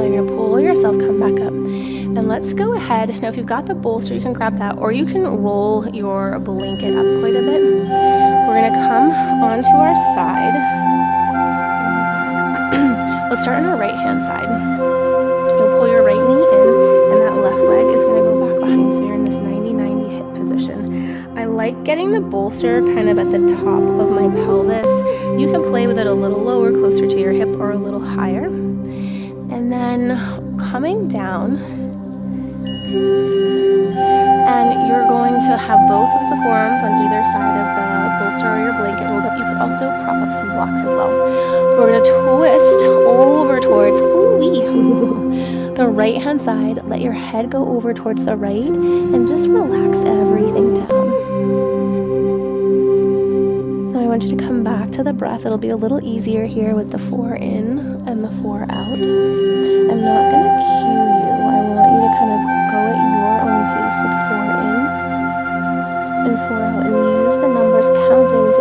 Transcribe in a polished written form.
exhale, you're gonna pull yourself, come back up. And let's go ahead. Now, if you've got the bolster, you can grab that, or you can roll your blanket up quite a bit. We're gonna come onto our side. Let's start on our right-hand side. You'll pull your right knee in, and that left leg is gonna go back behind, so you're in this 90-90 hip position. I like getting the bolster kind of at the top of my pelvis. You can play with it a little lower, closer to your hip, or a little higher. And then coming down, and you're going to have both of the forearms on either side of the bolster or your blanket rolled up. You could also prop up some blocks as well. We're going to twist over towards the right hand side. Let your head go over towards the right and just relax everything down. Now I want you to come back to the breath. It'll be a little easier here with the 4 in and the 4 out. I'm not going to cue you. I want you to kind of go at your own pace with 4 in and 4 out, and use the numbers counting to